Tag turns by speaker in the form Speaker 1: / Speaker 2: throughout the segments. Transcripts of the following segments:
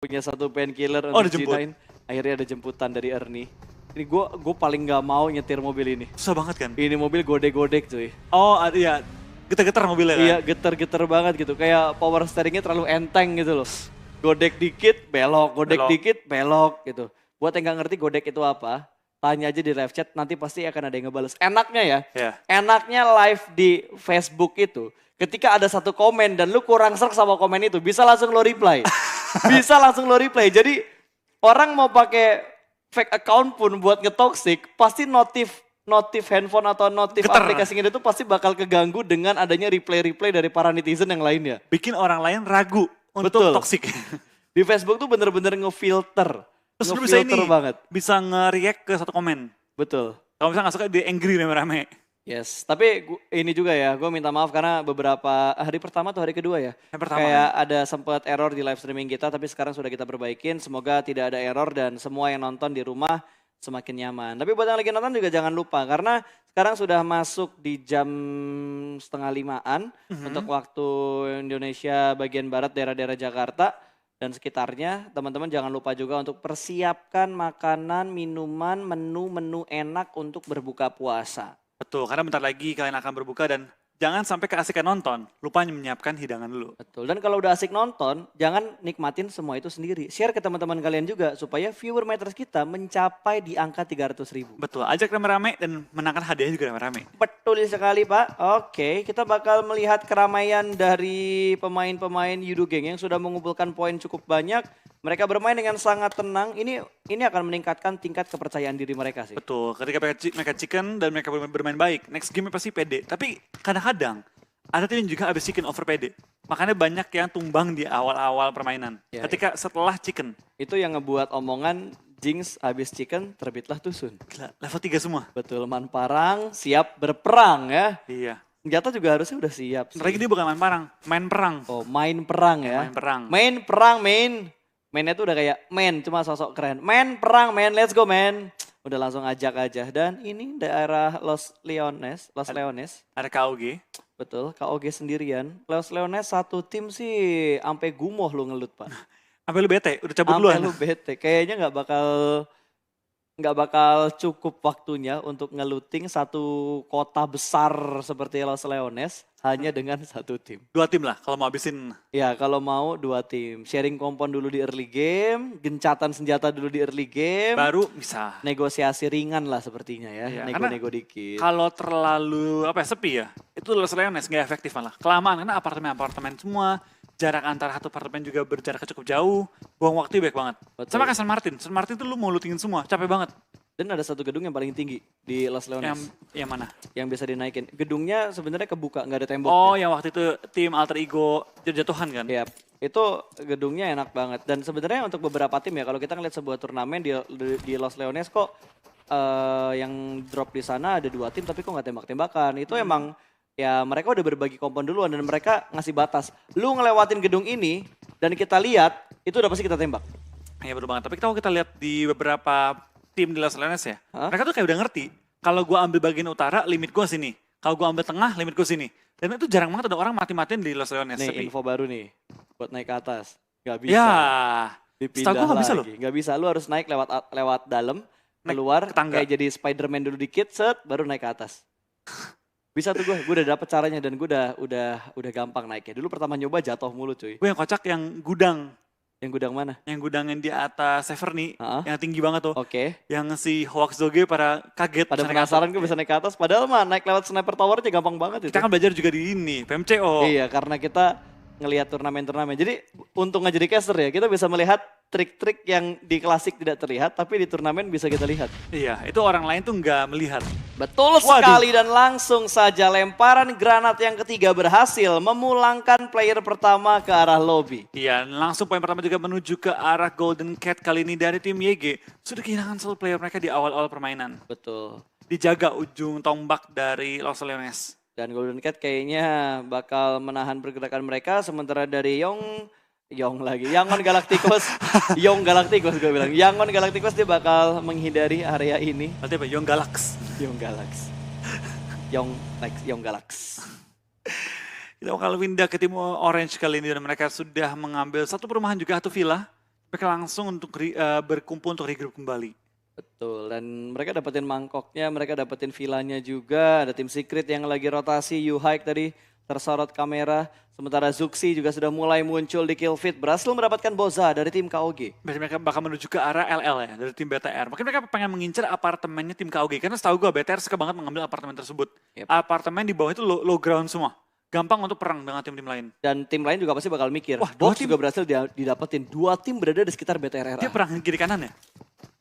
Speaker 1: punya satu painkiller
Speaker 2: Oh,
Speaker 1: untuk
Speaker 2: dijemput.
Speaker 1: G9. Akhirnya ada jemputan dari Ernie. Ini gue paling nggak mau nyetir mobil ini.
Speaker 2: Susah banget kan?
Speaker 1: Ini mobil godek-godek cuy.
Speaker 2: Oh iya, getar-getar mobilnya kan?
Speaker 1: Iya geter-geter banget gitu. Kayak power steeringnya terlalu enteng gitu loh. Godek dikit belok, godek
Speaker 2: Belok.
Speaker 1: dikit belok gitu. Buat yang nggak ngerti godek itu apa, tanya aja di live chat, nanti pasti akan ada yang ngebales. Enaknya ya,
Speaker 2: Ya.
Speaker 1: enaknya live di Facebook itu, ketika ada satu komen dan lu kurang serk sama komen itu, bisa langsung lo reply. Bisa langsung lo reply. Jadi orang mau pakai fake account pun buat ngetoxic, pasti notif handphone atau notif
Speaker 2: Getar.
Speaker 1: aplikasi itu pasti bakal keganggu dengan adanya reply-reply dari para netizen yang lainnya.
Speaker 2: Bikin orang lain ragu untuk
Speaker 1: Betul.
Speaker 2: toxic.
Speaker 1: Di Facebook tuh bener-bener ngefilter.
Speaker 2: Terus lu bisa
Speaker 1: Ngefilter
Speaker 2: ini,
Speaker 1: banget.
Speaker 2: bisa nge-react ke satu komen.
Speaker 1: Betul.
Speaker 2: Kalau misalnya gak suka dia angry rame-rame.
Speaker 1: Yes, tapi ini juga ya, gue minta maaf karena beberapa hari pertama atau hari kedua ya.
Speaker 2: Yang pertama
Speaker 1: Kayak ada sempat error di live streaming kita, tapi sekarang sudah kita perbaikin. Semoga tidak ada error dan semua yang nonton di rumah semakin nyaman. Tapi buat yang lagi nonton juga jangan lupa, karena sekarang sudah masuk di jam 4:30 untuk waktu Indonesia bagian barat, daerah-daerah Jakarta dan sekitarnya. Teman-teman jangan lupa juga untuk persiapkan makanan, minuman, menu-menu enak untuk berbuka puasa.
Speaker 2: Betul, karena bentar lagi kalian akan berbuka dan jangan sampai keasikan nonton, lupa menyiapkan hidangan dulu.
Speaker 1: Betul, dan kalau udah asik nonton, jangan nikmatin semua itu sendiri. Share ke teman-teman kalian juga supaya viewer meters kita mencapai di angka 300.000.
Speaker 2: Betul, ajak rame-rame dan menangkan hadiahnya juga rame-rame.
Speaker 1: Betul sekali Pak. Oke, kita bakal melihat keramaian dari pemain-pemain Yudo Gang yang sudah mengumpulkan poin cukup banyak. Mereka bermain dengan sangat tenang. Ini akan meningkatkan tingkat kepercayaan diri mereka sih.
Speaker 2: Betul, ketika mereka chicken dan mereka bermain baik, next game pasti pede. Tapi kadang-kadang ada tim yang juga habis chicken over pede. Makanya banyak yang tumbang di awal-awal permainan.
Speaker 1: Ya,
Speaker 2: Ketika setelah chicken,
Speaker 1: Itu yang ngebuat omongan Jinx habis chicken terbitlah tusun.
Speaker 2: gila, level 3 semua.
Speaker 1: Betul, man parang siap berperang ya.
Speaker 2: Iya.
Speaker 1: Senjata juga harusnya udah siap sih.
Speaker 2: Lagi dia bukan main perang, main perang.
Speaker 1: Oh, main perang ya.
Speaker 2: Main perang.
Speaker 1: Main perang, main. Mainnya tuh udah kayak main, cuma sosok keren. Main perang, main, let's go, man. Udah langsung ajak aja. Dan ini daerah Los Leones.
Speaker 2: Ada KOG.
Speaker 1: Betul, KOG sendirian. Los Leones satu tim sih sampai gumoh lu ngelut, Pak.
Speaker 2: Sampai lu bete, udah cabut
Speaker 1: Sampai
Speaker 2: duluan.
Speaker 1: lu bete. Kayaknya nggak bakal cukup waktunya untuk ngeluting satu kota besar seperti Los Leones hanya dengan satu tim.
Speaker 2: 2 tim lah kalau mau habisin.
Speaker 1: Ya kalau mau 2 tim, sharing kompon dulu di early game, gencatan senjata dulu di early game,
Speaker 2: Baru bisa.
Speaker 1: negosiasi ringan lah sepertinya ya,
Speaker 2: Iya,
Speaker 1: nego-nego dikit.
Speaker 2: Kalau terlalu sepi ya, itu Los Leones nggak efektif malah. Kelamaan karena apartemen-apartemen semua, jarak antara satu apartemen juga berjarak cukup jauh, buang waktu baik banget.
Speaker 1: Betul.
Speaker 2: Sama kayak San Martin. San Martin tuh lu mau lootingin semua, capek banget.
Speaker 1: Dan ada satu gedung yang paling tinggi di Los Leones
Speaker 2: Yang mana?
Speaker 1: yang bisa dinaikin. Gedungnya sebenarnya kebuka, nggak ada tembok.
Speaker 2: Oh, yang waktu itu tim alter ego jatuhan kan?
Speaker 1: Ya, itu gedungnya enak banget. Dan sebenarnya untuk beberapa tim ya, kalau kita ngeliat sebuah turnamen di Los Leones kok yang drop di sana ada 2 tim tapi kok nggak tembak-tembakan. Itu emang ya mereka udah berbagi kompon duluan dan mereka ngasih batas. Lu ngelewatin gedung ini dan kita lihat itu udah pasti kita tembak.
Speaker 2: Iya betul banget. Tapi kalau kita lihat di beberapa tim di Los Leones ya,
Speaker 1: Hah?
Speaker 2: mereka tuh kayak udah ngerti. Kalau gua ambil bagian utara, limit gua sini. Kalau gua ambil tengah, limit gua sini. Dan itu jarang banget ada orang mati-matiin di Los Leones.
Speaker 1: Nih
Speaker 2: Sepi.
Speaker 1: info baru nih buat naik ke atas. Gak bisa.
Speaker 2: Ya,
Speaker 1: Dipindah
Speaker 2: setahu gua nggak bisa loh.
Speaker 1: lagi. Gak bisa, lu harus naik lewat dalam,
Speaker 2: Naik
Speaker 1: keluar
Speaker 2: ke tangga.
Speaker 1: kayak jadi Spider-Man dulu dikit, set baru naik ke atas. Bisa tuh gue udah dapet caranya dan gue udah gampang naiknya. Dulu pertama nyoba jatuh mulu cuy.
Speaker 2: Gue yang kocak yang gudang.
Speaker 1: Yang gudang mana?
Speaker 2: Yang gudang yang di atas Severny,
Speaker 1: Heeh.
Speaker 2: yang tinggi banget tuh.
Speaker 1: Oke.
Speaker 2: Yang si Hoax Doge pada kaget.
Speaker 1: Pada
Speaker 2: bisa naik
Speaker 1: penasaran
Speaker 2: atas.
Speaker 1: gue bisa naik ke atas. Padahal mah naik lewat sniper tower aja gampang banget itu.
Speaker 2: Kita kan belajar juga di ini, PMCO.
Speaker 1: Iya karena kita ngelihat turnamen-turnamen. Jadi untung aja di caster ya. Kita bisa melihat trik-trik yang di klasik tidak terlihat. Tapi di turnamen bisa kita lihat.
Speaker 2: Iya, itu orang lain tuh nggak melihat.
Speaker 1: Betul
Speaker 2: Waduh.
Speaker 1: sekali dan langsung saja lemparan granat yang ketiga berhasil memulangkan player pertama ke arah lobby.
Speaker 2: Iya, langsung poin pertama juga menuju ke arah Golden Cat kali ini dari tim YG. Sudah kehilangan satu player mereka di awal-awal permainan.
Speaker 1: Betul.
Speaker 2: Dijaga ujung tombak dari Los Leones.
Speaker 1: Dan Golden Cat kayaknya bakal menahan pergerakan mereka. Sementara dari Yangon Galacticos, Yong Galacticos gue bilang. Yangon Galacticos dia bakal menghindari area ini.
Speaker 2: Berarti apa? Young Galax.
Speaker 1: Yong Galax. Yong Galax.
Speaker 2: Kita bakal pindah ke tim Orange kali ini dan mereka sudah mengambil satu perumahan juga, satu villa. mereka langsung untuk berkumpul untuk regroup kembali.
Speaker 1: Betul, dan mereka dapetin mangkoknya, mereka dapetin villanya juga. Ada tim Secret yang lagi rotasi, Yuhike tadi tersorot kamera. Sementara Zuxi juga sudah mulai muncul di kill feed. Berhasil mendapatkan Boza dari tim KOG.
Speaker 2: Berarti mereka bakal menuju ke arah LL ya, dari tim BTR. Mungkin mereka pengen mengincar apartemennya tim KOG. Karena setahu gue BTR suka banget mengambil apartemen tersebut.
Speaker 1: Yep.
Speaker 2: Apartemen di bawah itu low ground semua. Gampang untuk perang dengan tim-tim lain.
Speaker 1: Dan tim lain juga pasti bakal mikir.
Speaker 2: Wah,
Speaker 1: Box juga berhasil didapetin. 2 tim berada di sekitar BTR.
Speaker 2: Dia perang kiri kanan ya?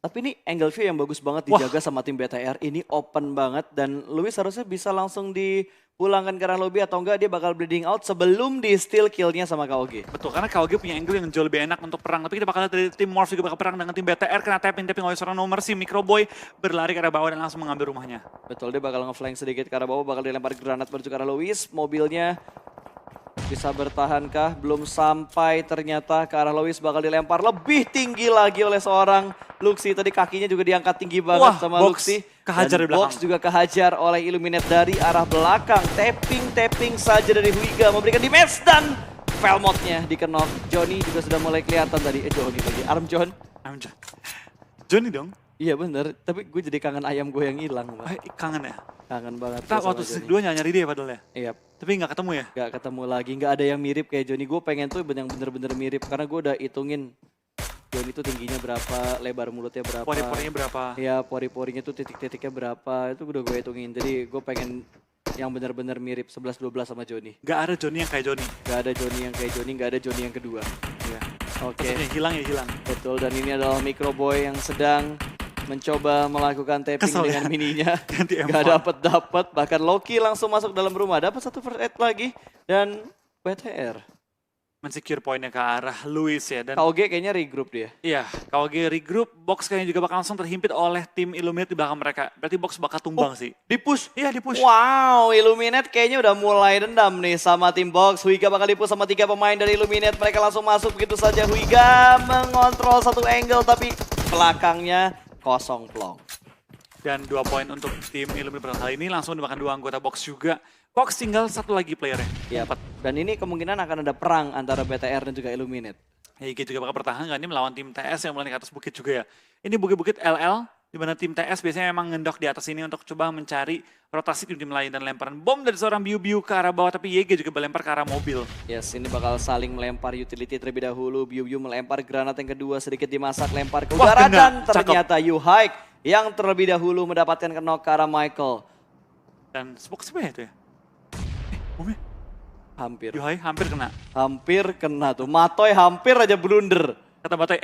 Speaker 1: Tapi ini angle view yang bagus banget dijaga sama tim BTR. Ini open banget dan Luis harusnya bisa langsung dipulangkan ke arah lobby atau enggak dia bakal bleeding out sebelum di steal killnya sama KOG.
Speaker 2: Betul, karena KOG punya angle yang jauh lebih enak untuk perang. Tapi kita bakal lihat dari tim Morph juga bakal perang dengan tim BTR. Kena tapping oleh seorang nomor si Microboy berlari ke arah bawah dan langsung mengambil rumahnya.
Speaker 1: Betul, dia bakal ngeflank sedikit ke arah bawah, bakal dilempar granat menuju ke arah Luis. Mobilnya bisa bertahankah? Belum sampai ternyata ke arah Lois bakal dilempar lebih tinggi lagi oleh seorang Luxi. Tadi kakinya juga diangkat tinggi banget sama
Speaker 2: Box
Speaker 1: Luxi.
Speaker 2: kehajar
Speaker 1: Dan
Speaker 2: di belakang.
Speaker 1: Box juga kehajar oleh Illuminate dari arah belakang. Tapping saja dari Huiga memberikan damage dan Velmotnya dikenok. Johnny juga sudah mulai kelihatan tadi. Johnny lagi. Arm John.
Speaker 2: Johnny dong?
Speaker 1: Iya bener, tapi gue jadi kangen ayam gue yang hilang.
Speaker 2: Kangen ya?
Speaker 1: Kangen banget.
Speaker 2: Kita waktu season 2 nyari dia padahal ya?
Speaker 1: Iya.
Speaker 2: Tapi nggak ketemu ya?
Speaker 1: Gak ketemu lagi, gak ada yang mirip kayak Johnny. Gue pengen tuh yang bener-bener mirip karena gue udah hitungin Johnny tuh tingginya berapa, lebar mulutnya berapa.
Speaker 2: Pori-porinya berapa?
Speaker 1: Ya pori-porinya tuh titik-titiknya berapa, itu udah gue hitungin. Jadi gue pengen yang bener-bener mirip 11-12 sama Johnny.
Speaker 2: Gak ada Johnny yang kayak Johnny?
Speaker 1: Gak ada Johnny yang kayak Johnny, gak ada Johnny yang kedua.
Speaker 2: Iya.
Speaker 1: Oke.
Speaker 2: Yang hilang ya hilang.
Speaker 1: Betul, dan ini adalah Microboy yang sedang mencoba melakukan tapping
Speaker 2: Kesel
Speaker 1: dengan
Speaker 2: ya?
Speaker 1: mininya.
Speaker 2: Ganti M4.
Speaker 1: Gak dapet, bahkan Loki langsung masuk dalam rumah. Dapat satu first aid lagi dan BTR.
Speaker 2: Men-secure poinnya ke arah Luis ya. Dan
Speaker 1: KOG kayaknya regroup dia.
Speaker 2: iya, KOG regroup, Box kayaknya juga bakal langsung terhimpit oleh tim Illuminate di belakang mereka. Berarti Box bakal tumbang sih.
Speaker 1: Di-push.
Speaker 2: Iya, di-push.
Speaker 1: Wow, Illuminate kayaknya udah mulai dendam nih sama tim Box. Huiga bakal di-push sama 3 pemain dari Illuminate. Mereka langsung masuk begitu saja. Huiga mengontrol satu angle tapi belakangnya kosong plong.
Speaker 2: Dan 2 poin untuk tim Illuminate kali ini langsung dimakan 2 anggota Box juga. Box tinggal 1 lagi playernya.
Speaker 1: Ya, dan ini kemungkinan akan ada perang antara BTR dan juga Illuminate.
Speaker 2: YG juga bakal bertahan kan ini melawan tim TS yang mulai ke atas bukit juga ya. Ini bukit-bukit LL, di mana tim TS biasanya memang ngendok di atas ini untuk coba mencari rotasi tim-tim lain dan lemparan bom dari seorang Biu-Biu ke arah bawah, tapi YG juga melempar ke arah mobil.
Speaker 1: Yes, ini bakal saling melempar utility terlebih dahulu. Biu-Biu melempar granat yang kedua, sedikit dimasak, lempar ke udara. Dan ternyata Yuhike yang terlebih dahulu mendapatkan knock ke arah Michael.
Speaker 2: Dan smoke siapa ya itu ya? Bomnya?
Speaker 1: Hampir.
Speaker 2: Yuhai hampir kena.
Speaker 1: Hampir kena tuh. Matoy hampir aja blunder.
Speaker 2: Kata Batoy,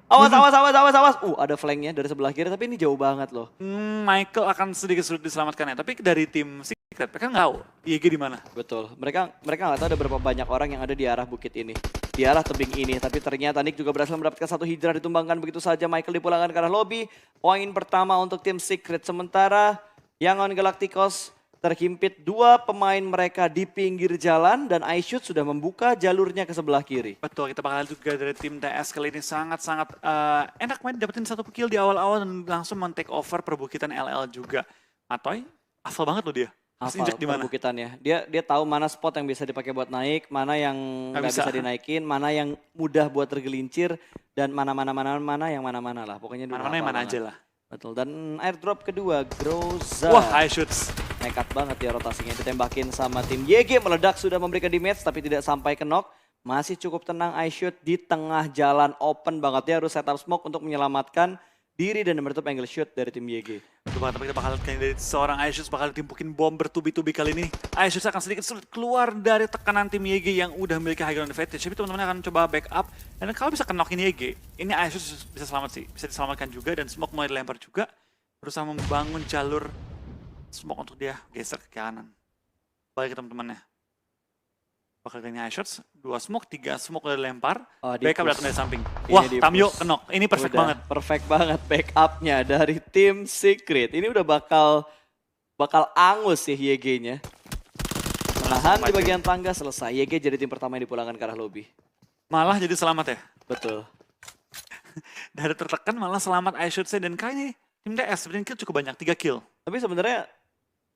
Speaker 1: Awas. Ada flanknya dari sebelah kiri, tapi ini jauh banget loh.
Speaker 2: Michael akan sedikit sulit diselamatkan ya. Tapi dari tim Secret, mereka nggak tahu YG di mana.
Speaker 1: Betul. Mereka nggak tahu ada berapa banyak orang yang ada di arah bukit ini. Di arah tebing ini. Tapi ternyata Nick juga berhasil mendapatkan satu hijrah, ditumbangkan begitu saja. Michael dipulangkan ke arah lobby. Poin pertama untuk tim Secret. Sementara Yangon Galacticos terhimpit 2 pemain mereka di pinggir jalan dan iShoot sudah membuka jalurnya ke sebelah kiri.
Speaker 2: Betul, kita bakal juga dari tim TS kali ini sangat-sangat enak main dapetin 1 kill di awal-awal dan langsung men-take over perbukitan LL juga. Matoy, hafal banget loh dia.
Speaker 1: Hafal
Speaker 2: Injek di mana?
Speaker 1: perbukitannya. Dia tahu mana spot yang bisa dipakai buat naik, mana yang nggak bisa dinaikin, mana yang mudah buat tergelincir, dan mana yang mana-mana lah. Pokoknya dia
Speaker 2: Mana-mana yang mana aja lah.
Speaker 1: Betul, dan airdrop kedua, Groza.
Speaker 2: Wah, iShoots.
Speaker 1: Nekat banget ya rotasinya, ditembakin sama tim YG, meledak sudah memberikan damage tapi tidak sampai ke knock. Masih cukup tenang iShoot di tengah jalan open banget, dia harus setup smoke untuk menyelamatkan diri dan menutup angle shoot dari tim YG.
Speaker 2: Betul banget, tapi kita bakal lihat dari seorang iShoots bakal ditimpukin bom bertubi-tubi kali ini. iShoots akan sedikit sulit keluar dari tekanan tim YG yang udah memiliki high ground advantage. Tapi teman-teman akan coba backup, dan kalau bisa knock-in YG, ini iShoots bisa selamat sih. Bisa diselamatkan juga, dan smoke mulai dilempar juga. Berusaha membangun jalur smoke untuk dia geser ke kanan. Balik ke teman-temannya. Bakal gini iShots, 2 smoke, 3 smoke udah dilempar. Backup datang dari samping. Wah, Tamyo kenok. Ini perfect banget.
Speaker 1: Perfect banget backupnya dari tim Secret. Ini udah bakal angus sih YG-nya. Menahan di bagian tangga, selesai. YG jadi tim pertama yang dipulangkan ke arah lobby.
Speaker 2: Malah jadi selamat ya?
Speaker 1: Betul.
Speaker 2: Dari tertekan malah selamat iShotsnya, dan kali ini tim TS sebenarnya kill cukup banyak, 3 kill.
Speaker 1: Tapi sebenarnya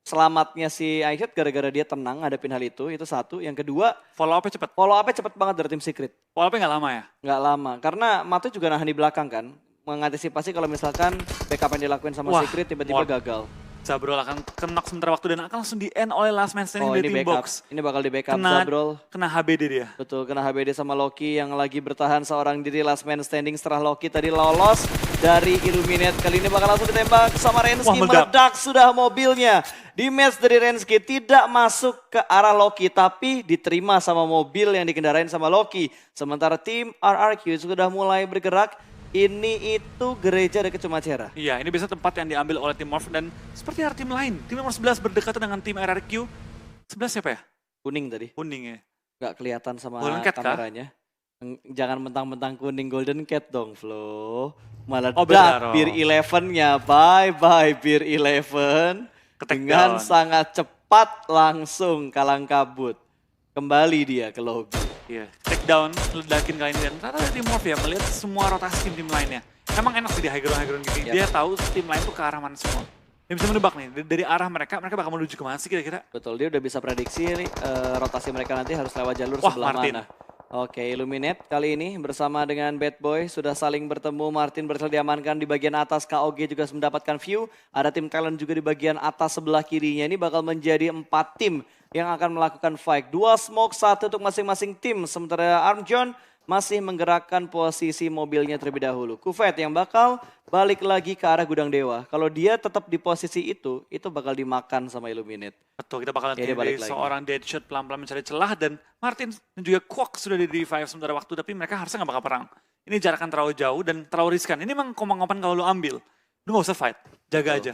Speaker 1: selamatnya si iShield gara-gara dia tenang ngadepin hal itu satu. Yang kedua,
Speaker 2: Follow up-nya cepet.
Speaker 1: follow up-nya cepet banget dari tim Secret.
Speaker 2: Follow up-nya nggak lama ya?
Speaker 1: Nggak lama, karena Matu juga nahan di belakang kan. Mengantisipasi kalau misalkan backup yang dilakuin sama
Speaker 2: Wah,
Speaker 1: Secret tiba-tiba
Speaker 2: Morph.
Speaker 1: gagal.
Speaker 2: Zabrol akan kena sementara waktu dan akan langsung di-end oleh last man standing
Speaker 1: Oh
Speaker 2: dari
Speaker 1: ini
Speaker 2: tim
Speaker 1: backup,
Speaker 2: box.
Speaker 1: ini bakal di backup
Speaker 2: Kena,
Speaker 1: Zabrol.
Speaker 2: kena HBD dia.
Speaker 1: Betul, kena HBD sama Loki yang lagi bertahan seorang diri last man standing setelah Loki tadi lolos dari Illuminate. Kali ini bakal langsung ditembak sama Rensky,
Speaker 2: Wah, meledak.
Speaker 1: meledak sudah mobilnya. Damage dari Rensky tidak masuk ke arah Loki tapi diterima sama mobil yang dikendarain sama Loki. Sementara tim RRQ sudah mulai bergerak. Ini itu gereja dekat Cumacera.
Speaker 2: Iya, ini biasa tempat yang diambil oleh tim Morph dan seperti ada tim lain. Tim nomor 11 berdekatan dengan tim RRQ. 11 siapa ya?
Speaker 1: Kuning tadi,
Speaker 2: Kuning ya.
Speaker 1: nggak kelihatan sama
Speaker 2: Golden Cat kah?
Speaker 1: kameranya. Jangan mentang-mentang kuning Golden Cat dong, Flo. Malah
Speaker 2: Oh, beda dong.
Speaker 1: Beer 11-nya. Bye-bye Beer 11.
Speaker 2: Ke-take
Speaker 1: Dengan
Speaker 2: down.
Speaker 1: sangat cepat langsung kalang kabut. Kembali dia ke lobby.
Speaker 2: Iya, take down, ledakin kali ini dan ternyata dari tim Morph ya melihat semua rotasi tim-tim lainnya. Emang enak sih di high ground gini.
Speaker 1: Yap.
Speaker 2: Dia tahu tim lain tuh ke arah mana semua. Dia bisa menebak nih dari arah mereka bakal menuju ke mana sih kira-kira?
Speaker 1: Betul, dia udah bisa prediksi rotasi mereka nanti harus lewat jalur
Speaker 2: Wah,
Speaker 1: sebelah
Speaker 2: Martin.
Speaker 1: mana. Oke, Illuminate kali ini bersama dengan Bad Boy sudah saling bertemu. Martin berhasil diamankan di bagian atas. KOG juga mendapatkan view. Ada tim talent juga di bagian atas sebelah kirinya. Ini bakal menjadi 4 tim yang akan melakukan fight. 2 smoke, 1 untuk masing-masing tim. Sementara Armjon masih menggerakkan posisi mobilnya terlebih dahulu. Kufet yang bakal balik lagi ke arah Gudang Dewa. Kalau dia tetap di posisi itu bakal dimakan sama Illuminate.
Speaker 2: Betul, kita bakalan
Speaker 1: Ya, dia
Speaker 2: lihat
Speaker 1: balik
Speaker 2: dari
Speaker 1: lagi.
Speaker 2: seorang Deadshot pelan-pelan mencari celah dan Martin dan juga Kwok sudah di revive sementara waktu tapi mereka harusnya nggak bakal perang. Ini jarak kan terlalu jauh dan terlalu riskan. Ini emang komang-komang kalau lu ambil. Lu nggak usah fight, jaga
Speaker 1: Betul.
Speaker 2: aja.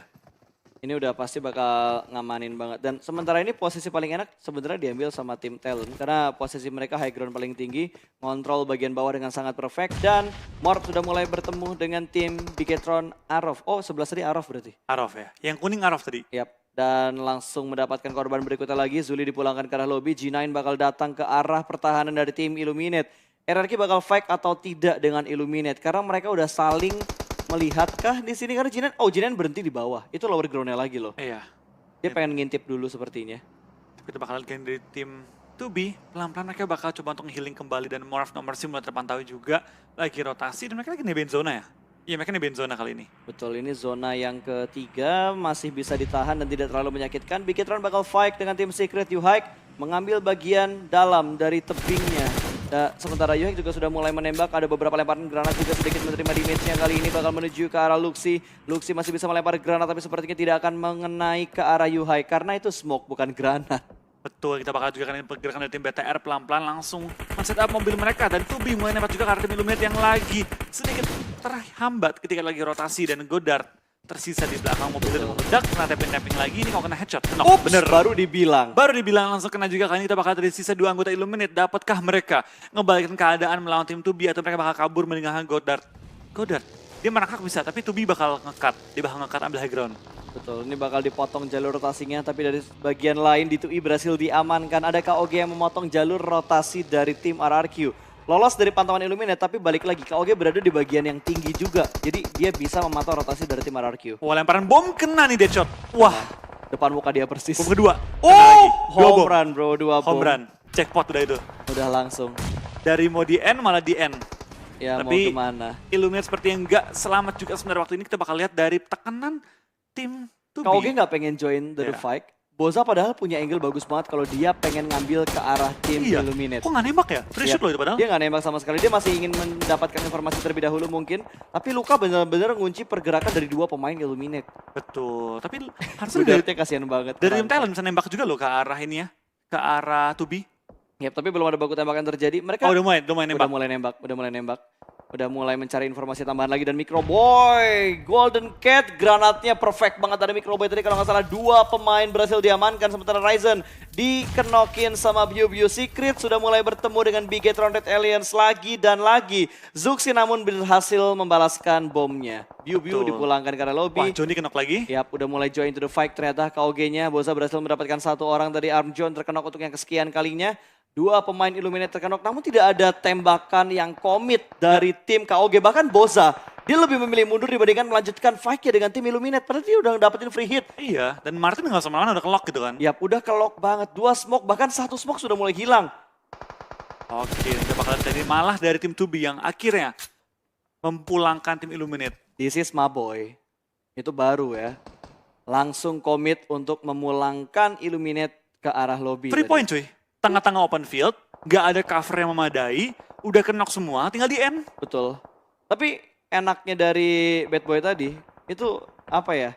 Speaker 1: Ini udah pasti bakal ngamanin banget. Dan sementara ini posisi paling enak sebenarnya diambil sama tim talent. Karena posisi mereka high ground paling tinggi. Ngontrol bagian bawah dengan sangat perfect. Dan Morph sudah mulai bertemu dengan tim Bigetron Arov. Oh 11 tadi Arov berarti.
Speaker 2: Arov ya, yang kuning Arov tadi.
Speaker 1: Yap. Dan langsung mendapatkan korban berikutnya lagi. Zuli dipulangkan ke arah lobby. G9 bakal datang ke arah pertahanan dari tim Illuminate. RRQ bakal fight atau tidak dengan Illuminate. Karena mereka udah saling melihatkah di sini. Karena G9 berhenti di bawah. Itu lower ground-nya lagi loh.
Speaker 2: Iya.
Speaker 1: Dia pengen ngintip dulu sepertinya.
Speaker 2: Kita bakal lihat dari tim 2B, pelan-pelan mereka bakal coba untuk healing kembali dan Morph nomor sim mulai terpantau juga. Lagi rotasi dan mereka lagi nebeng zona ya? Iya mereka nebeng zona kali ini.
Speaker 1: Betul, ini zona yang ketiga masih bisa ditahan dan tidak terlalu menyakitkan. Bigetron bakal fight dengan tim Secret. Yuhike mengambil bagian dalam dari tebingnya. Sementara Yuhike juga sudah mulai menembak. Ada beberapa lemparan granat juga sedikit menerima damage-nya. Kali ini bakal menuju ke arah Luxi. Luxi masih bisa melempar granat tapi sepertinya tidak akan mengenai ke arah Yuhike. Karena itu smoke bukan granat.
Speaker 2: Betul, kita bakal juga kan pergerakan dari tim BTR pelan-pelan langsung men-set up mobil mereka. Dan 2B mulai nembak juga ke arah tim Illuminate yang lagi sedikit terhambat ketika lagi rotasi. Dan Godard tersisa di belakang mobil dan meledak. Kena tapping-tapping lagi, ini kalau kena headshot. Knock,
Speaker 1: Ups,
Speaker 2: bener.
Speaker 1: baru dibilang.
Speaker 2: Baru dibilang langsung kena juga kali ini kita bakal dari sisa 2 anggota Illuminate. Dapatkah mereka ngebalikin keadaan melawan tim 2B atau mereka bakal kabur meninggalkan Godard? Godard, dia merangkak bisa tapi 2B bakal nge-cut. Dia bakal nge-cut ambil high ground.
Speaker 1: Betul, ini bakal dipotong jalur rotasinya, tapi dari bagian lain D2E berhasil diamankan. Ada KOG yang memotong jalur rotasi dari tim RRQ. Lolos dari pantauan Illuminate, tapi balik lagi, KOG berada di bagian yang tinggi juga. Jadi dia bisa memantau rotasi dari tim RRQ.
Speaker 2: Wah, lemparan bom kena nih Deadshot. Wah,
Speaker 1: Depan muka dia persis.
Speaker 2: bom kedua.
Speaker 1: Oh,
Speaker 2: Kena lagi. Dua
Speaker 1: home
Speaker 2: bom.
Speaker 1: run bro, 2 bom.
Speaker 2: Home run. Jackpot udah itu.
Speaker 1: Udah langsung.
Speaker 2: Dari mau di end malah di end.
Speaker 1: Ya
Speaker 2: Tapi-
Speaker 1: mau kemana.
Speaker 2: Illuminate seperti yang nggak selamat juga sebenarnya waktu ini kita bakal lihat dari tekanan tim 2B.
Speaker 1: KOG nggak pengen join the
Speaker 2: Iya.
Speaker 1: fight. Boza padahal punya angle bagus banget kalau dia pengen ngambil ke arah tim
Speaker 2: Iya.
Speaker 1: Illuminate.
Speaker 2: Kok nggak nembak ya? Free
Speaker 1: Iya.
Speaker 2: shoot loh itu padahal.
Speaker 1: Dia nggak nembak sama sekali, dia masih ingin mendapatkan informasi terlebih dahulu mungkin. Tapi Luka benar-benar ngunci pergerakan dari 2 pemain Illuminate.
Speaker 2: Betul. Tapi harusnya dari,
Speaker 1: Udartnya kasihan banget.
Speaker 2: dari tim talent bisa nembak juga loh ke arah ini ya. Ke arah 2B.
Speaker 1: Ya, tapi belum ada baku tembakan terjadi. Mereka
Speaker 2: Oh udah mulai nembak.
Speaker 1: udah mulai nembak. Udah mulai mencari informasi tambahan lagi dan Microboy, Golden Cat, granatnya perfect banget dari Microboy tadi kalau nggak salah 2 pemain berhasil diamankan sementara Ryzen dikenokin sama Biu Secret sudah mulai bertemu dengan Bigetron Red Aliens lagi dan lagi. Zuxi namun berhasil membalaskan bomnya. Biu
Speaker 2: Betul.
Speaker 1: dipulangkan karena
Speaker 2: Wah,
Speaker 1: lobby.
Speaker 2: Johnny kenok lagi.
Speaker 1: Yap, udah mulai join to the fight ternyata KOG-nya. Boza berhasil mendapatkan 1 orang dari Armjon terkenok untuk yang kesekian kalinya. 2 pemain Illuminate terkenok, namun tidak ada tembakan yang komit dari tim KOG. Bahkan Boza Dia lebih memilih mundur dibandingkan melanjutkan fight-nya dengan tim Illuminate. Padahal dia udah dapetin free hit.
Speaker 2: Iya, dan Martin nggak usah mana udah ke-lock gitu kan.
Speaker 1: Yap, udah ke-lock banget. 2 smoke, bahkan 1 smoke sudah mulai hilang.
Speaker 2: Oke, kita bakal jadi malah dari tim 2B yang akhirnya mempulangkan tim Illuminate.
Speaker 1: This is my boy. Itu baru ya. Langsung komit untuk memulangkan Illuminate ke arah lobby.
Speaker 2: 3 point cuy, tengah-tengah open field, nggak ada cover yang memadai, udah ke-knock semua, tinggal di end.
Speaker 1: Betul. Tapi enaknya dari Bad Boy tadi, itu apa ya?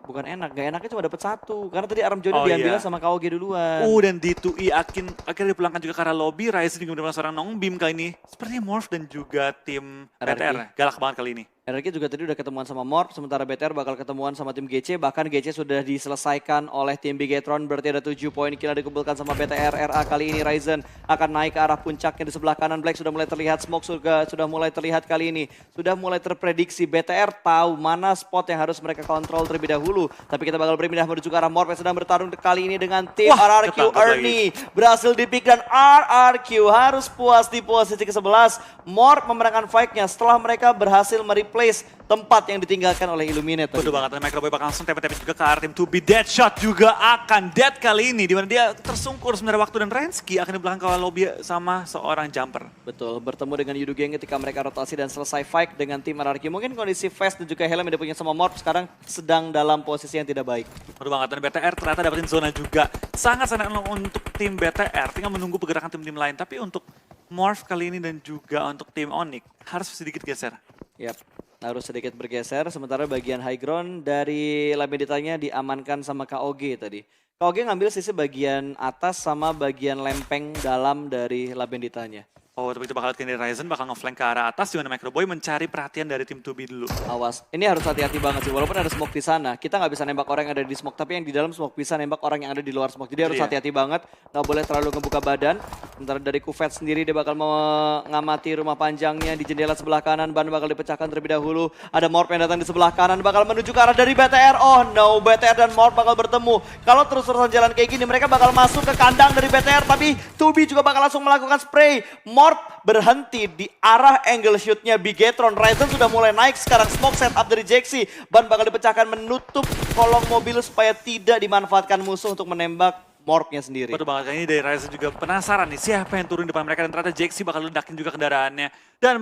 Speaker 1: Bukan enak, gak enaknya cuma dapat 1. Karena tadi Aram Johnny
Speaker 2: Oh,
Speaker 1: diambil
Speaker 2: iya.
Speaker 1: sama KOG duluan.
Speaker 2: Dan D2E akhirnya dipulangkan juga ke arah lobby, Ryzen juga mendapatkan seorang Nongbim kali ini. Sepertinya Morph dan juga tim
Speaker 1: RRQ.
Speaker 2: BTR, galak banget kali ini.
Speaker 1: RRQ juga tadi udah ketemuan sama Morph, sementara BTR bakal ketemuan sama tim GC. Bahkan GC sudah diselesaikan oleh tim Bigetron, berarti ada 7 poin kill yang dikumpulkan sama BTR. RA kali ini Ryzen akan naik ke arah puncaknya di sebelah kanan. Black sudah mulai terlihat, Smoke sudah mulai terlihat kali ini. Sudah mulai terprediksi, BTR tahu mana spot yang harus mereka kontrol terlebih dahulu. Tapi kita bakal berpindah menuju ke arah Morph yang sedang bertarung kali ini dengan tim RRQ.
Speaker 2: ketangkap
Speaker 1: Ernie berhasil dipick dan RRQ harus puas di posisi ke-11. Morph memenangkan fight-nya setelah mereka berhasil mereplace tempat yang ditinggalkan oleh Illuminate.
Speaker 2: Betul banget, dan Microboy bakal langsung tepet-tepet juga ke arah tim 2B. Deadshot juga akan dead kali ini, dimana dia tersungkur sebenarnya waktu, dan Rensky akan di belakang ke lobby sama seorang jumper.
Speaker 1: Betul, bertemu dengan Yudu Gang ketika mereka rotasi dan selesai fight dengan tim RRQ. Mungkin kondisi Fast dan juga Helm yang dipunya sama Morph sekarang sedang dalam posisi yang tidak baik.
Speaker 2: Betul banget, dan BTR ternyata dapetin zona juga. Sangat-sangat untuk tim BTR, tinggal menunggu pergerakan tim-tim lain. Tapi untuk Morph kali ini dan juga untuk tim Onyx harus sedikit geser.
Speaker 1: Yap, harus sedikit bergeser. Sementara bagian high ground dari Labeditanya diamankan sama KOG tadi. KOG ngambil sisi bagian atas sama bagian lempeng dalam dari Labeditanya.
Speaker 2: Tapi itu bakal lihat dari Ryzen bakal nge-flank ke arah atas, di mana Microboy mencari perhatian dari tim 2B dulu.
Speaker 1: Awas, ini harus hati-hati banget sih. Walaupun ada smoke di sana, kita nggak bisa nembak orang yang ada di smoke, tapi yang di dalam smoke bisa nembak orang yang ada di luar smoke. Jadi harus
Speaker 2: Iya.
Speaker 1: hati-hati banget, nggak boleh terlalu ngebuka badan. Sementara dari Kufet sendiri dia bakal mengamati rumah panjangnya di jendela sebelah kanan. Ban bakal dipecahkan terlebih dahulu. Ada Morph yang datang di sebelah kanan, bakal menuju ke arah dari BTR. Oh no, BTR dan Morph bakal bertemu. Kalau terus-terusan jalan kayak gini, mereka bakal masuk ke kandang dari BTR, tapi 2B juga bakal langsung melakukan spray. Morph berhenti di arah angle shootnya Bigetron. Ryzen sudah mulai naik sekarang, smoke setup dari Jaxi. Ban bakal dipecahkan menutup kolong mobil supaya tidak dimanfaatkan musuh untuk menembak Morph-nya sendiri.
Speaker 2: Betul banget, kali ini dari Ryzen juga penasaran nih siapa yang turun di depan mereka, dan ternyata Jaxi bakal ledakin juga kendaraannya. Dan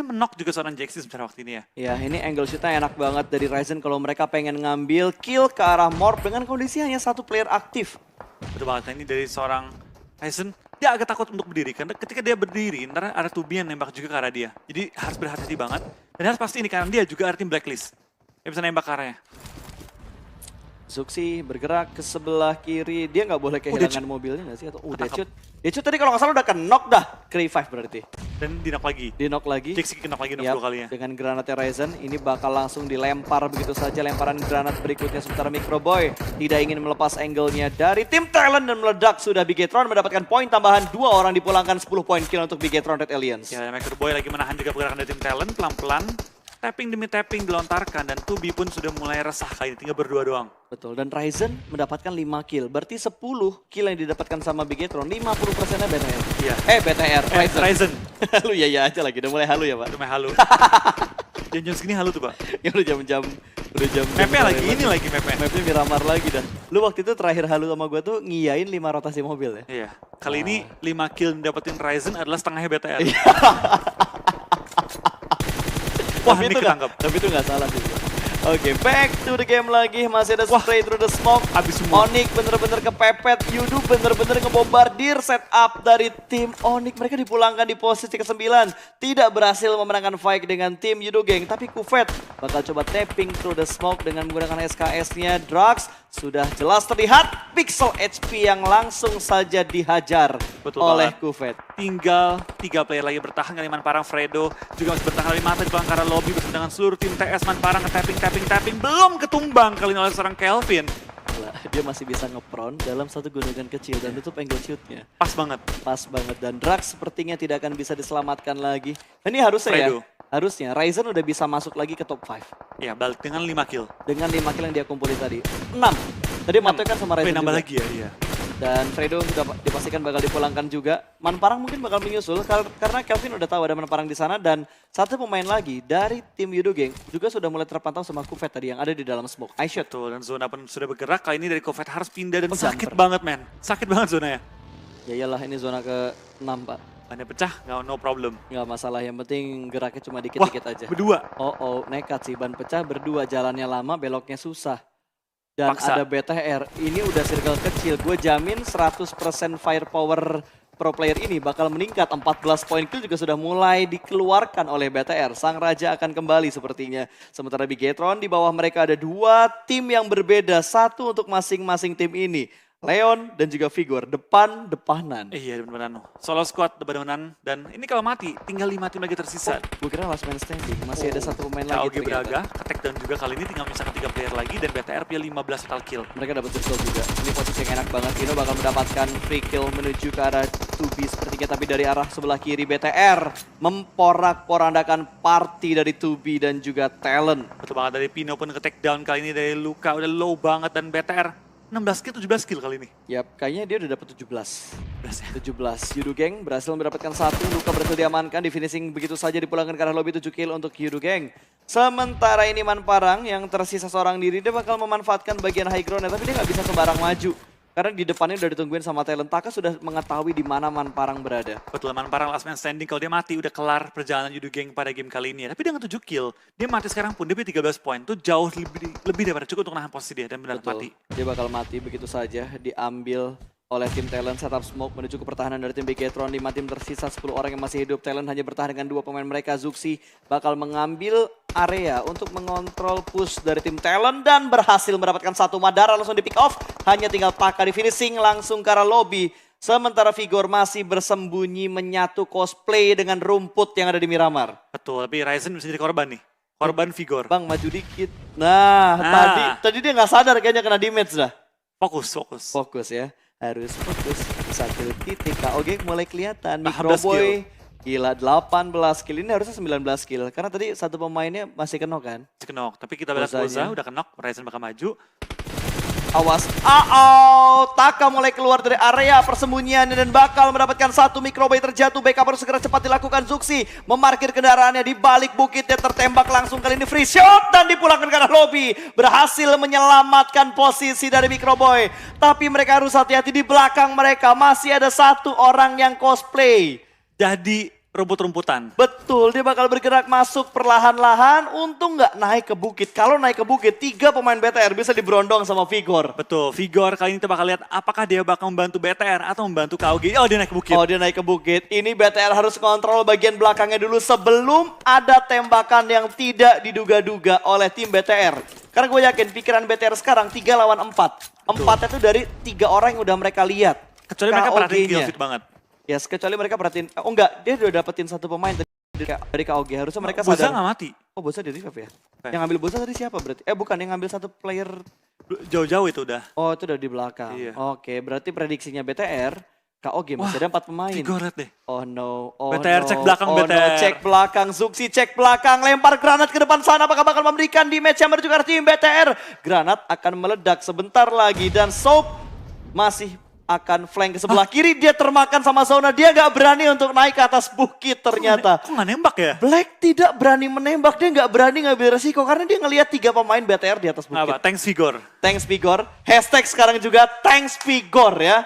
Speaker 2: menok juga seorang Jaxi sebentar waktu ini ya.
Speaker 1: Ya, ini angle shootnya enak banget dari Ryzen kalau mereka pengen ngambil kill ke arah Morph dengan kondisi hanya 1 player aktif.
Speaker 2: Betul banget, ini dari seorang Ryzen. Dia agak takut untuk berdiri, karena ketika dia berdiri, ntar ada 2B yang nembak juga ke arah dia. Jadi harus berhati-hati banget, dan harus pasti ini karena dia juga ada tim Blacklist. Dia bisa nembak ke arahnya.
Speaker 1: Zuxi bergerak ke sebelah kiri, dia nggak boleh kehilangan mobilnya nggak sih? Atau
Speaker 2: Ketangkep.
Speaker 1: Deadshot tadi kalau nggak salah udah ke-knock dah, ke revive berarti.
Speaker 2: Dan di-knock lagi.
Speaker 1: Di-knock lagi.
Speaker 2: Jaxi knock lagi, knock
Speaker 1: Yap,
Speaker 2: 2 kalinya.
Speaker 1: dengan granatnya Ryzen, ini bakal langsung dilempar begitu saja, lemparan granat berikutnya. Sementara Microboy tidak ingin melepas angle-nya dari tim Talent dan meledak. Sudah Bigetron mendapatkan poin tambahan, 2 orang dipulangkan, 10 poin kill untuk Bigetron Red Aliens.
Speaker 2: Ya, Microboy lagi menahan juga pergerakan dari tim Talent, pelan-pelan. Tapping demi tapping dilontarkan, dan 2B pun sudah mulai resah kali ini, tinggal berdua doang.
Speaker 1: Betul, dan Ryzen mendapatkan 5 kill. Berarti 10 kill yang didapatkan sama Bigetron, 50%-nya BTR.
Speaker 2: Iya.
Speaker 1: BTR, Ryzen.
Speaker 2: Ryzen.
Speaker 1: Halu ya aja lagi, udah mulai halu ya Pak.
Speaker 2: Cuma halu. Jam-jam segini halu tuh, Pak.
Speaker 1: Ya udah jam-jam.
Speaker 2: Mapnya lagi, ini lagi mapnya.
Speaker 1: Mapnya Miramar lagi dah. Lu waktu itu terakhir halu sama gue tuh ngiyain 5 rotasi mobil ya.
Speaker 2: Iya. Kali ini 5 kill yang dapetin Ryzen adalah setengahnya BTR. Wah,
Speaker 1: tapi
Speaker 2: ini ketangkep.
Speaker 1: Tapi itu nggak salah sih. Oke, back to the game lagi. Masih ada spray through the smoke.
Speaker 2: Habis semua.
Speaker 1: Onyx bener-bener kepepet. Yudu bener-bener ngebombardir setup dari tim Onyx. Mereka dipulangkan di posisi ke-9. Tidak berhasil memenangkan fight dengan tim Yudu Gang. Tapi Kufet bakal coba tapping through the smoke dengan menggunakan SKS-nya. Drugs sudah jelas terlihat. Pixel HP yang langsung saja dihajar
Speaker 2: Betul
Speaker 1: oleh
Speaker 2: banget.
Speaker 1: Kufet.
Speaker 2: Tinggal 3 player lagi bertahan, kali Manparang, Fredo juga masih bertahan dari mata di belakang arah lobby bersama dengan seluruh tim TS. Manparang tapping belum ketumbang kali ini oleh seorang Kelvin.
Speaker 1: Gila, dia masih bisa ngepron dalam satu gunungan kecil dan tutup angle shootnya.
Speaker 2: Pas banget.
Speaker 1: Pas banget, dan Drax sepertinya tidak akan bisa diselamatkan lagi. Ini harusnya
Speaker 2: Fredo.
Speaker 1: Harusnya Ryzen udah bisa masuk lagi ke top 5.
Speaker 2: Ya, balik dengan 5 kill.
Speaker 1: Dengan 5 kill yang dia kumpulin tadi. 6. Tadi Matoy kan sama Ryzen
Speaker 2: Nambah
Speaker 1: juga.
Speaker 2: lagi ya, iya.
Speaker 1: Dan Fredo sudah dipastikan bakal dipulangkan juga. Manparang mungkin bakal menyusul karena Kelvin udah tahu ada Manparang di sana dan satu pemain lagi dari tim Yudo Gang juga sudah mulai terpantau sama Kufet tadi yang ada di dalam smoke. iShot.
Speaker 2: Betul, dan zona pun sudah bergerak. Kali ini dari Kofet harus pindah dan sakit
Speaker 1: jumper.
Speaker 2: banget, men. Sakit banget zonanya.
Speaker 1: Ya iyalah ini zona ke-6 Pak.
Speaker 2: Bannya pecah, no problem.
Speaker 1: Nggak masalah, yang penting geraknya cuma dikit-dikit aja.
Speaker 2: Berdua.
Speaker 1: Oh, nekat sih, ban pecah berdua, jalannya lama, beloknya susah. Dan
Speaker 2: Paksa.
Speaker 1: ada BTR, ini udah circle kecil, gue jamin 100% firepower pro player ini bakal meningkat. 14 poin kill juga sudah mulai dikeluarkan oleh BTR. Sang Raja akan kembali sepertinya. Sementara Bigetron di bawah mereka ada dua tim yang berbeda, satu untuk masing-masing tim ini. Leon dan juga Vigor, depan-depanan.
Speaker 2: Iya, benar-benar. Solo squad depan-depanan. Dan ini kalau mati, tinggal 5 tim lagi tersisa.
Speaker 1: Gue kira last man standing, masih ada satu pemain lagi
Speaker 2: KOG Braga,
Speaker 1: ternyata.
Speaker 2: ke-take down juga kali ini tinggal misalkan 3 player lagi dan BTR punya 15 total kill.
Speaker 1: Mereka dapat circle juga. Ini posisi yang enak banget. Kino bakal mendapatkan free kill menuju ke arah 2B sepertinya. Tapi dari arah sebelah kiri BTR memporak-porandakan party dari 2B dan juga Talent.
Speaker 2: Betul banget, dari Pino pun ke-take down kali ini dari Luka udah low banget dan BTR 16 kill, 17 kill kali ini.
Speaker 1: Yap, kayaknya dia udah dapat 17.
Speaker 2: 17 ya.
Speaker 1: 17. Yudo Gang berhasil mendapatkan satu. Luka berhasil diamankan. Di finishing begitu saja dipulangkan ke arah lobby 7 kill untuk Yudo Gang. Sementara ini Manparang yang tersisa seorang diri. Dia bakal memanfaatkan bagian high ground. Tapi dia nggak bisa sembarang maju. Karena di depannya udah ditungguin sama Talent. Taka sudah mengetahui di mana Manparang berada.
Speaker 2: Betul, Manparang last man standing. Kalau dia mati udah kelar perjalanan Yudo Gang pada game kali ini. Tapi dengan 7 kill, dia mati sekarang pun dia punya 13 poin. Itu jauh lebih daripada cukup untuk nahan posisi dia dan benar mati.
Speaker 1: Dia bakal mati begitu saja. Diambil oleh tim Talent, setup smoke menuju ke pertahanan dari tim Bigetron. 5 tim tersisa, 10 orang yang masih hidup. Talent hanya bertahan dengan 2 pemain mereka. Zuxi bakal mengambil area untuk mengontrol push dari tim Talent dan berhasil mendapatkan satu. Madara langsung di pick off. Hanya tinggal Taka di finishing langsung ke arah lobby. Sementara Vigor masih bersembunyi menyatu cosplay dengan rumput yang ada di Miramar.
Speaker 2: Betul, tapi Ryzen bisa jadi korban nih. Korban Vigor.
Speaker 1: Bang, maju dikit. Nah. Tadi dia nggak sadar kayaknya kena damage dah.
Speaker 2: Fokus.
Speaker 1: Fokus ya. Harus fokus. Satu titik. KOG mulai kelihatan.
Speaker 2: 18
Speaker 1: Microboy. Gila, 18 kill. Ini harusnya 19 kill. Karena tadi satu pemainnya masih kenok kan.
Speaker 2: Masih kenok. Tapi kita lihat Boza udah kenok. Ryzen bakal maju.
Speaker 1: Awas. Taka mulai keluar dari area persembunyiannya dan bakal mendapatkan satu. Microboy terjatuh. Backup harus segera cepat dilakukan. Zuxi memarkir kendaraannya di balik bukitnya. Tertembak langsung kali ini free shot dan dipulangkan ke arah lobby. Berhasil menyelamatkan posisi dari Microboy. Tapi mereka harus hati-hati, di belakang mereka masih ada satu orang yang cosplay.
Speaker 2: Jadi rumput-rumputan.
Speaker 1: Betul, dia bakal bergerak masuk perlahan-lahan. Untung nggak naik ke bukit. Kalau naik ke bukit, 3 pemain BTR bisa diberondong sama Vigor.
Speaker 2: Betul, Vigor kali ini kita bakal lihat apakah dia bakal membantu BTR atau membantu KOG. Oh, dia naik ke bukit.
Speaker 1: Oh, dia naik ke bukit. Ini BTR harus kontrol bagian belakangnya dulu sebelum ada tembakan yang tidak diduga-duga oleh tim BTR. Karena gue yakin pikiran BTR sekarang 3 lawan 4. 4 itu dari 3 orang yang udah mereka lihat.
Speaker 2: Kecuali mereka perhatiin
Speaker 1: KOG-nya.
Speaker 2: kill feed banget.
Speaker 1: Yes, kecuali mereka perhatiin. Oh enggak, dia udah dapetin satu pemain dari KOG. Harusnya mereka
Speaker 2: Boza
Speaker 1: sadar.
Speaker 2: nggak mati.
Speaker 1: Oh, Boza di revive ya?
Speaker 2: Okay.
Speaker 1: Yang ngambil Boza tadi siapa berarti? Bukan, yang ngambil satu player.
Speaker 2: Jauh-jauh itu udah.
Speaker 1: Oh, itu udah di belakang.
Speaker 2: Iya.
Speaker 1: Oke, berarti prediksinya BTR, KOG masih ada 4 pemain.
Speaker 2: Vigor liat deh.
Speaker 1: Oh no,
Speaker 2: BTR cek belakang,
Speaker 1: oh
Speaker 2: BTR.
Speaker 1: no, cek belakang, Zuxi cek belakang, lempar granat ke depan sana, apakah bakal memberikan damage yang menuju ke arah tim BTR? Granat akan meledak sebentar lagi dan Soap masih akan flank ke sebelah kiri, dia termakan sama zona, dia gak berani untuk naik ke atas bukit ternyata.
Speaker 2: Kok nggak nembak ya?
Speaker 1: Black tidak berani menembak, dia gak berani ngambil resiko karena dia ngelihat 3 pemain BTR di atas bukit.
Speaker 2: Apa? Thanks Vigor.
Speaker 1: Thanks Vigor, hashtag sekarang juga thanks Vigor ya.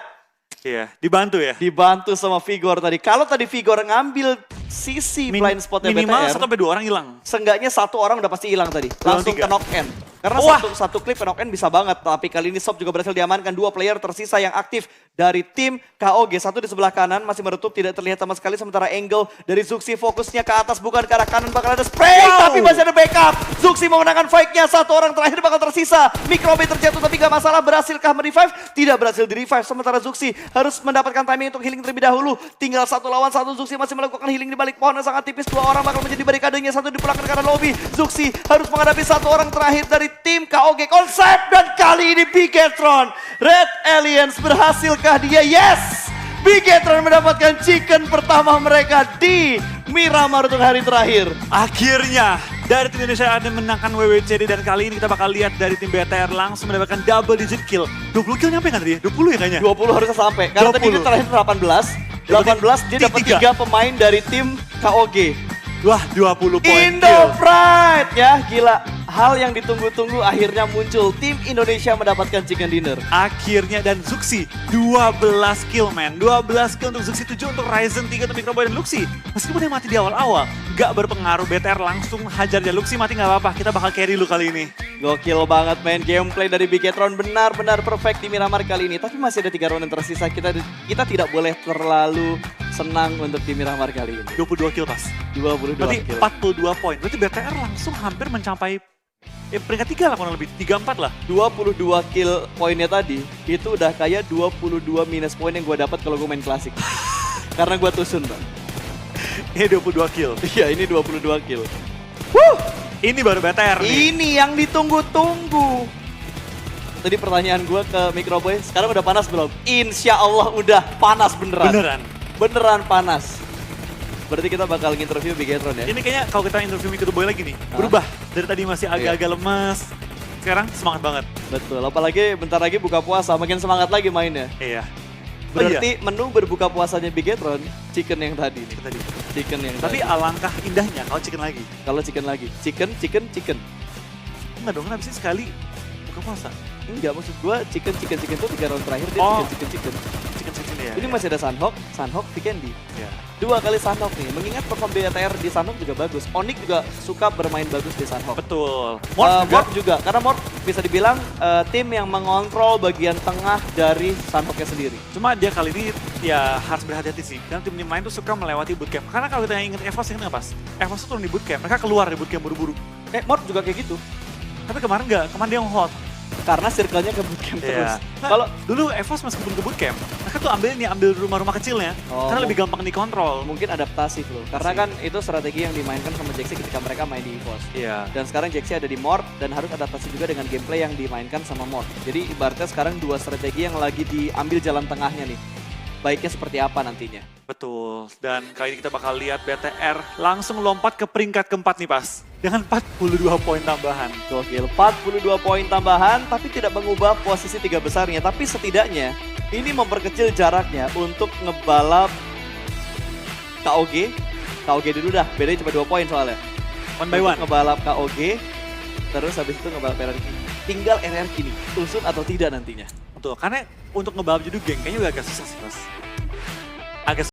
Speaker 2: Iya, dibantu ya.
Speaker 1: Dibantu sama Vigor tadi. Kalau tadi Vigor ngambil sisi blind spotnya
Speaker 2: Minimal
Speaker 1: BTR,
Speaker 2: 1-2 orang hilang.
Speaker 1: seenggaknya 1 orang udah pasti hilang tadi. Langsung ke
Speaker 2: 3.
Speaker 1: knock end. Karena satu klip knock end bisa banget. Tapi kali ini Sob juga berhasil diamankan. 2 player tersisa yang aktif dari tim KOG. 1 di sebelah kanan masih menutup, tidak terlihat sama sekali. Sementara angle dari Zuxi fokusnya ke atas, bukan ke arah kanan. Bakal ada spray, tapi masih ada backup. Zuxi memenangkan fight-nya. 1 orang terakhir bakal tersisa. Microbe terjatuh tapi gak masalah. Berhasilkah merevive? Tidak berhasil di-revive. Sementara Zuxi harus mendapatkan timing untuk healing terlebih dahulu. Tinggal 1 lawan 1. Zuxi masih melakukan healing di balik pohon yang sangat tipis. 2 orang bakal menjadi barikadenya. 1 dipulangkan ke arah lobby. Zuxi harus menghadapi 1 orang terakhir dari tim KOG Konsep. Dan kali ini Bigetron, Red Aliens, berhasilkah dia? Yes! Bigetron mendapatkan chicken pertama mereka di Miramar untuk hari terakhir.
Speaker 2: Akhirnya dari tim Indonesia yang akan menangkan WWCD dan kali ini kita bakal lihat dari tim BTR langsung mendapatkan double digit kill. 20 kill nyampe nggak tadi ya? 20 ya kayaknya?
Speaker 1: 20 harusnya sampai. Karena tadi
Speaker 2: 20.
Speaker 1: dia terakhir 18. 18 dia dapat 3 pemain dari tim KOG.
Speaker 2: Wah, 20 poin
Speaker 1: Indo
Speaker 2: kill.
Speaker 1: Pride ya, gila. Hal yang ditunggu-tunggu akhirnya muncul. Tim Indonesia mendapatkan chicken dinner.
Speaker 2: Akhirnya dan Zuxi 12 kill man. 12 kill untuk Zuxi, 7 untuk Ryzen, 3 untuk Microboy dan Luxi. Meskipun dia mati di awal-awal, gak berpengaruh. BTR langsung hajar dia. Luxi mati gak apa-apa, kita bakal carry lu kali ini.
Speaker 1: Gokil banget main gameplay dari Bigetron benar-benar perfect di Miramar kali ini. Tapi masih ada 3 round yang tersisa. Kita tidak boleh terlalu senang untuk di Miramar kali ini.
Speaker 2: 22 kill pas.
Speaker 1: 22
Speaker 2: Berarti
Speaker 1: kill.
Speaker 2: 42 poin. Berarti BTR langsung hampir mencapai peringkat 3 lah kurang lebih. 3-4 lah.
Speaker 1: 22 kill poinnya tadi, itu udah kayak 22 minus poin yang gue dapat kalau gue main klasik. Karena gue tusun, Bang.
Speaker 2: Ini 22 kill.
Speaker 1: Iya, ini 22 kill.
Speaker 2: Ini baru BTR nih.
Speaker 1: Ini yang ditunggu-tunggu. Tadi pertanyaan gue ke Microboy, sekarang udah panas belum? Insya Allah udah panas beneran.
Speaker 2: Beneran.
Speaker 1: Beneran panas. Berarti kita bakal nginterview Bigetron ya?
Speaker 2: Ini kayaknya kalau kita interview Microboy lagi nih, berubah. Dari tadi masih agak-agak lemes, sekarang semangat banget.
Speaker 1: Betul, apalagi bentar lagi buka puasa, makin semangat lagi mainnya.
Speaker 2: Iya.
Speaker 1: Berarti menu berbuka puasanya Bigetron, chicken yang tadi nih.
Speaker 2: Tadi.
Speaker 1: Chicken yang
Speaker 2: Tapi
Speaker 1: tadi.
Speaker 2: alangkah indahnya kalau chicken lagi.
Speaker 1: Kalau chicken lagi, chicken.
Speaker 2: Enggak dong, kan habisnya sekali buka puasa.
Speaker 1: Enggak, maksud gue chicken itu 3 round terakhir dia
Speaker 2: Oh.
Speaker 1: chicken.
Speaker 2: Chicken ya.
Speaker 1: Ini masih ada Sunhawk, Vikendi.
Speaker 2: Ya.
Speaker 1: 2 kali Sunhawk nih, mengingat perform BTR di Sunhawk juga bagus. Onyx juga suka bermain bagus di Sunhawk.
Speaker 2: Betul.
Speaker 1: Morph juga, karena Morph bisa dibilang tim yang mengontrol bagian tengah dari Sunhawknya sendiri.
Speaker 2: Cuma dia kali ini ya harus berhati-hati sih. Karena tim lain tuh suka melewati bootcamp. Karena kalau kita ingat EVOS, ingat nggak pas? EVOS tuh turun di bootcamp. Mereka keluar di bootcamp buru-buru.
Speaker 1: Morph juga kayak gitu,
Speaker 2: Tapi kemarin nggak. Kemarin dia hot.
Speaker 1: karena circle-nya ke bootcamp terus.
Speaker 2: Nah,
Speaker 1: Kalau
Speaker 2: dulu EVOS meskipun ke bootcamp, mereka tuh ambil rumah-rumah kecilnya.
Speaker 1: Oh,
Speaker 2: Karena lebih gampang dikontrol.
Speaker 1: mungkin adaptasi loh, karena kan itu strategi yang dimainkan sama Jaxi ketika mereka main di EVOS.
Speaker 2: Iya.
Speaker 1: Dan sekarang Jaxi ada di Morph dan harus adaptasi juga dengan gameplay yang dimainkan sama Morph. Jadi ibaratnya sekarang 2 strategi yang lagi diambil jalan tengahnya nih. Baiknya seperti apa nantinya.
Speaker 2: Betul. Dan kali ini kita bakal lihat BTR langsung lompat ke peringkat keempat nih pas. Dengan 42 poin tambahan.
Speaker 1: Gokil, 42 poin tambahan tapi tidak mengubah posisi 3 besarnya. Tapi setidaknya ini memperkecil jaraknya untuk ngebalap KOG. KOG dulu dah, bedanya cuma 2 poin soalnya.
Speaker 2: One by one.
Speaker 1: Untuk ngebalap KOG, terus habis itu ngebalap RRQ. Tinggal RRQ nih, tusun atau tidak nantinya.
Speaker 2: Betul. Karena untuk ngebalap judul geng kayaknya udah agak susah sih mas.